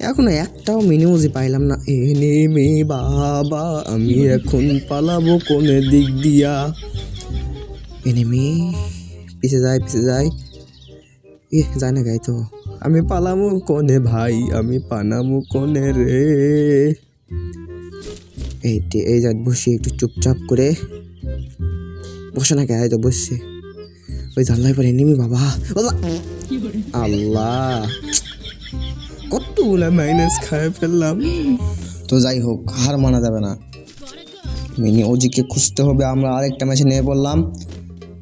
এখনো একটাও মিনিউজি পাইলাম না। এনিমি বাবা, আমি এখন পালাবো কোন দিক দিয়া? এনিমি পিছে যায়, পিছে যায়। যায় না, গাই তো। আমি পালামু কোনে ভাই, আমি পানামু কোনে রে। এই যা বসি একটু চুপচাপ করে বসে না, গায়ে তো বসছে। ওই জানলাই পরে এনিমি বাবা। আল্লাহ, কতগুলা মাইনাস খায় ফেললাম। তো যাই হোক, হার মানা যাবে না। মিনি ওজিকে খুঁজতে হবে। আমরা আরেকটা ম্যাচে নিয়ে পড়লাম।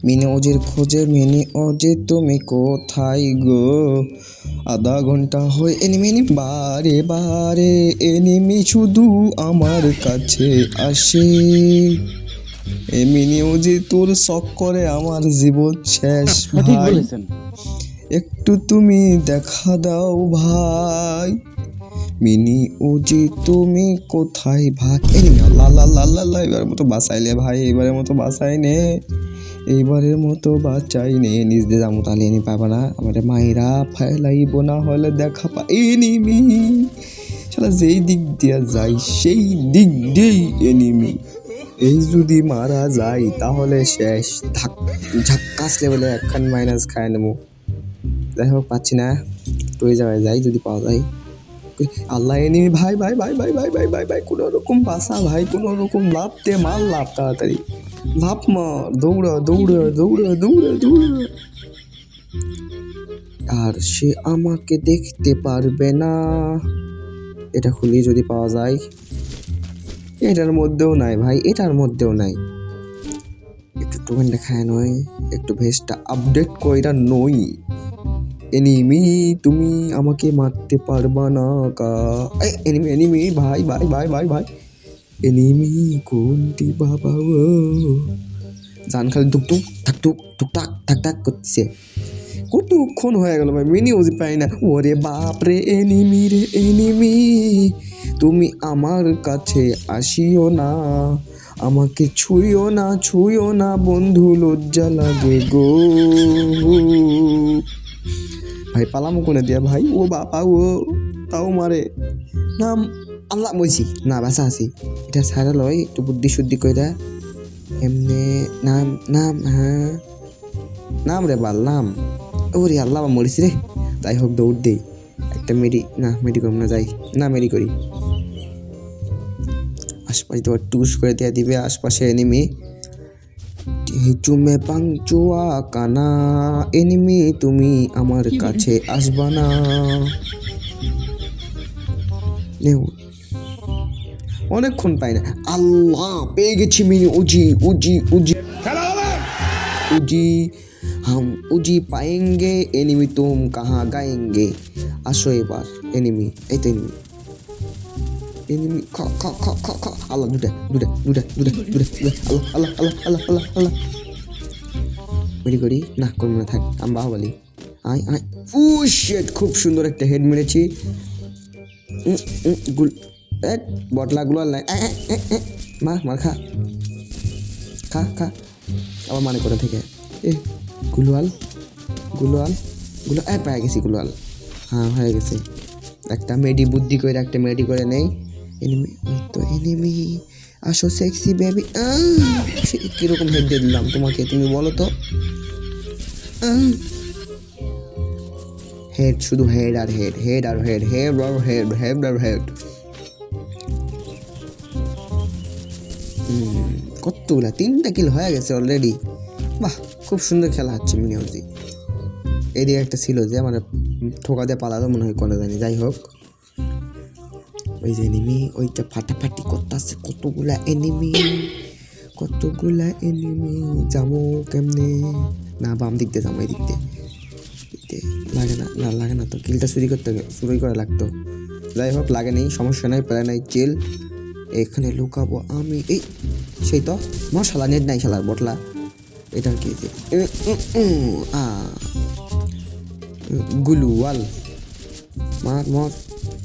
মিনি ওজির খোঁজে, মিনি ওজি তুমি কোথায় গো? আধা ঘন্টা হয়ে এনিমি বারে বারে এনিমি শুধু আমার কাছে আসে। এ মিনি ওজি তোর শখ করে আমার জীবন শেষ ভাই। একটু তুমি দেখা দাও ভাই। মিনি ওজি তুমি কোথায় ভাই? লা এবারের মতো বাঁচাইলে ভাই, এবারের মতো বাঁচাই নে, এইবারের মতো বাঁচাই নে। নিজ দিয়ে যাবো তাহলে এনি পাবা না, আমাদের মায়েরা ফেলাইব না হলে দেখা পা এনিমি। শালা যেই দিক দিয়া যাই সেই দিক দিয়েই এনিমি। এই যদি মারা যায় তাহলে শেষ। ঝাক্কাস লেভেলে একখান মাইনাস খায় নেবো। যাই হোক, পাচ্ছি না। টয়ে যাওয়ায় যাই যদি পাওয়া যায়। আল্লাহ, এনিমি ভাই ভাই ভাই ভাই ভাই ভাই ভাই ভাই, কোনো রকম বাসা ভাই, কোনো রকম লাভ দে, মার লাভ তাড়াতাড়ি, লাভ মার, দৌড়া দৌড়া দৌড়া দৌড়া দৌড়া। আর সে আমাকে দেখতে পারবে না। এটা খুলি যদি পাওয়া যায়। এটার মধ্যেও নাই ভাই, এটার মধ্যেও নাই। একটু টোকেনটা খায় নয়, একটু ভেস্টটা আপডেট কইরা নই। এনিমি তুমি আমাকে মারতে পারবা না কা? এনিমি এনিমি ভাই ভাই ভাই ভাই ভাই, এনিমি কোনটি বাবা? ও জান খালি টুকটুক ঠাকটুক টুকটাক ঠাকটাক করছে। কতক্ষণ হয়ে গেল ভাই, মিনি ওজি পাই না। ওরে বাপ রে, এনিমি রে এনিমি, তুমি আমার কাছে আসিও না, আমাকে ছুঁয়ো না, ছুঁয়ো না বন্ধু, লজ্জা লাগে গো। ভাই পালামো কোনে দিয়া ভাই? ও বাবা, ও তাও মারে। নাম আল্লাহ বলছি না, বাসা আছি। এটা সারা লয়, একটু বুদ্ধি শুদ্ধি কইরা এমনে নাম নাম, হ্যাঁ নাম রে বাল, নাম। ওরে আল্লাহ, মরিস রে। যাই হোক, দৌড় দেই একটা। মেডি করব না, যাই না, মেডি করি। আশপাশে তো টুস করে দেওয়া দিবে আশপাশে এনিমি। চুমে পাংচুয়া কানা, এনিমি তুমি আমার কাছে আসবা না। অনেকক্ষণ পাই না। আল্লাহ, পেয়ে গেছি মিনি উজি উজি উজি উজি। हम उजी पाएंगे, एनिमी तुम कहाँ गाएंगे। আসো এবার এনিমি, এই তো এনিমি। এনিমি খা খা খা খা খা। আল্লাহ, দুটা দুটা দুটা দুটা দুটা দুটা। আল্লাহ আল্লাহ আল্লাহ আল্লাহ আল্লাহ আল্লাহ। মেরি করি না, করবো না, থাক। আমি বাহুবলি। আয় আয়। ও শিট, খুব সুন্দর একটা হেড মেরেছি। গুল বটলাগুলো মার খা খা খা। আবার মানে করে থেকে গুলোয়াল গুলোয়াল গুলো পেয়ে গেছি গুলোয়াল। হ্যাঁ, হয়ে গেছে। একটা মেডি বুদ্ধি করে, একটা মেডি করে নেই। এনিমি, ওই তো এনিমি। আসো সেক্সি বেবি। কিরকম হেড দিয়ে দিলাম তোমাকে, তুমি বলো তো? হেড, শুধু হেড আর হেড, হেড আর হেড, হেড আর হেড, হেড আর হেড। কতগুলা, 3টা কিল হয়ে গেছে অলরেডি। বাহ, খুব সুন্দর খেলা হচ্ছে মিনি ওজি। এদিকে একটা ছিল যে আমার ঠোকা দিয়ে পালালো মনে হয়, কোনো জানি। যাই হোক, ওই যে এনিমি, ওইটা ফাটাফাটি করতেছে। কতগুলা এনিমি, কতগুলা এনিমি। যাবো কেমনে? না, বাম দিক দিয়ে যাবো, এই দিক দিয়ে। লাগে না, না লাগে না তো। কিলটা চুরি করা লাগতো। যাই হোক, লাগে নেই, সমস্যা নাই, প্রায় নাই, চিল। এখানে লুকাবো আমি। এই সেই তো মর, শালা নেট নাই, শালার বটলা। এটা কি? গুলুয়াল, মার মর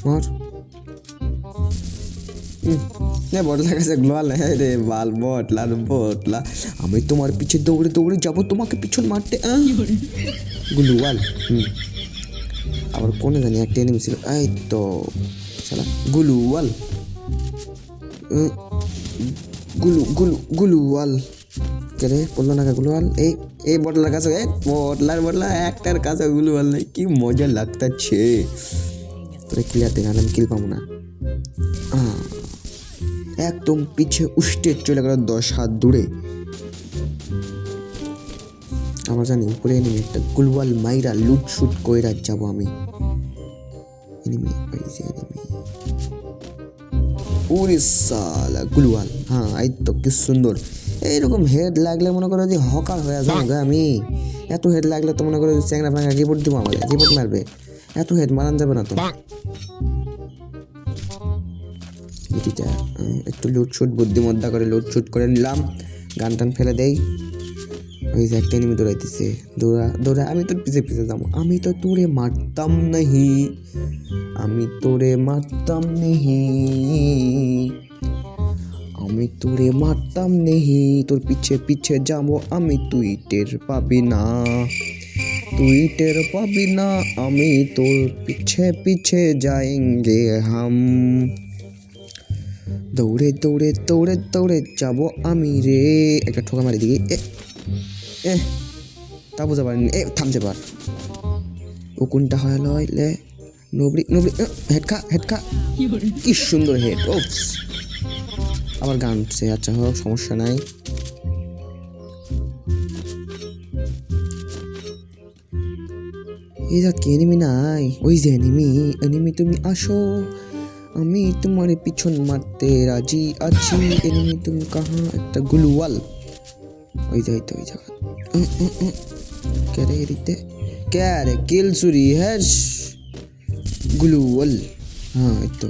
মর। বটলা কাছে গ্লোয়াল রে বাল, বটলা। আমি তোমার পিছে দৌড়ে দৌড়ে যাবো, তোমাকে পিছন মারতে। গুলুয়াল। আবার কোনে জানি একটা এনিমি ছিল, এই তো শালা গুলুওয়াল, গুলুওয়াল কে রে বললো না গুলুওয়াল, এই বটলার কাছে, বটলা একটার কাছে গুলুওয়াল নেই, কি মজা লাগতাছে। তোরে ক্লিয়ার দেখান, আমি কিল পাবো না। একদম পিছে উষ্টে চলে গেল 10 হাত দূরে। আমার জানি উপরে এনিমি একটা, গুলওয়াল মাইরা লুট শুট কইরা যাবো আমি। এনিমি ওরে সালা গুলওয়াল, হ্যাঁ এই তো কি সুন্দর। এইরকম হেড লাগলে মনে করো যে হকার হয়ে যাবো গা আমি। এত হেড লাগলে তো মনে করো চ্যাংরা ফ্যাংরা রিপোর্ট দিব, আমাদের রিপোর্ট মারবে, এত হেড মারান যাবে না তো। এটিটা একটু লুটশুট বুদ্ধিমত্তা করে লুটশুট করে নিলাম, গান টান ফেলে দেই। ওই যে একটা এনিমি দৌড়াইতেছে, দৌড়া আমি তোর পিছে পিছে যাবো। আমি তো তোরে মারতাম নাহি, আমি তোরে মারতাম নেহি, আমি তোরে মারতাম নেহি, তোর পিছে পিছে যাবো আমি, তুই টের পাবি না, তুই টের পাবি না, আমি তোর পিছে পিছে যাएंगे हम। দৌড়ে দৌড়ে দৌড়ে দৌড়ে যাবো আমি রে। একটা ঠোকা মারি দিকে, তা বুঝতে পারিনি। থামছে পার, ও কোনটা হয় লইলে নবরি নবরি, হেড খা, কি সুন্দর হেড। ও আবার গান উঠছে, আচ্ছা হোক সমস্যা নাই। এই যা কি এনিমি নাই, ওই যে এনিমি তুমি আসো, আমি তোমার পিছন মারতে রাজি আছি, এনিমি তুমি কাহা। একটা গুলওয়াল, ওই যাই তো ওই জায়গা। क्या रे किल चुरी है ग्लूवल, हाँ तो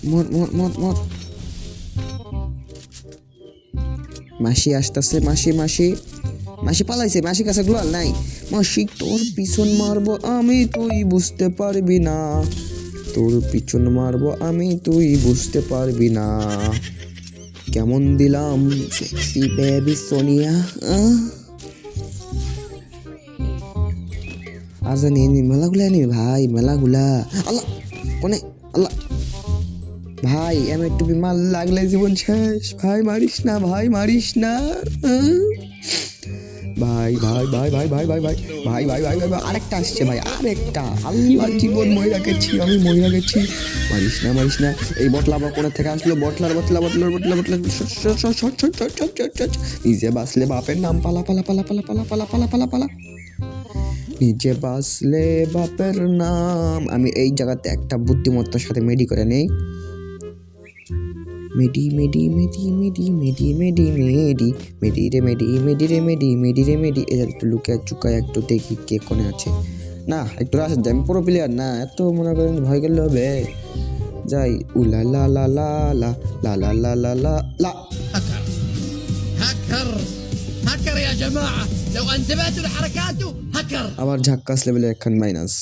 মর মর মর মর। মাসি আসতেছে, মাসি পালাইছে, মাসি কাছে গ্লোয়াল নাই। মাসি তোর পিছন মারবো আমি, তুই বুঝতে পারবি না, তোর পিছন মারবো আমি, তুই বুঝতে পারবি না। কেমন দিলাম সেক্সি বেবি সোনিয়া। আর জানি মেলাগুলা নি ভাই, মেলাগুলা। আল্লাহ কোনে, আল্লাহ ভাই আমি একটু বিমাল লাগলে জীবন শেষ। ভাই মারিস না, ভাই মারিস না, ভাই ভাই ভাই ভাই ভাই ভাই ভাই ভাই ভাই ভাই ভাই আরেকটা আসছে ভাই, আরেকটা। আল্লাহ জীবন মহিলা গেছি, আমি মহিলা গেছি। মারিস না। এই বটলা আবার কোণা থেকে আসলো, বটলার নিজে বাঁচলে বাপের নাম, পালা পালা পালা পালা পালা পালা পালা পালা পালা, নিজে বাঁচলে বাপের নাম। আমি এই জায়গাতে একটা বুদ্ধিমত্তার সাথে মেডি করে নেই। মেডি মেডি মেডি মেডি মেডি মেডি মেডি মেডি রে মেডি মেডি রে মেডি মেডি রে মেডি। একটু লুকে চুকায় একটু দেখি কে কোনে আছে। না একটু আসে, আমি পুরো প্লেয়ার না, এত মনে করেন ভয় গেলে হবে। যাই উলা লা লা লা লা লা লা লা লা লা লা। هاكر يا جماعة، لو انتبهتوا لحركاته هاكر. আবার ঝাক্কাস লেভেলের একখান মাইনাস।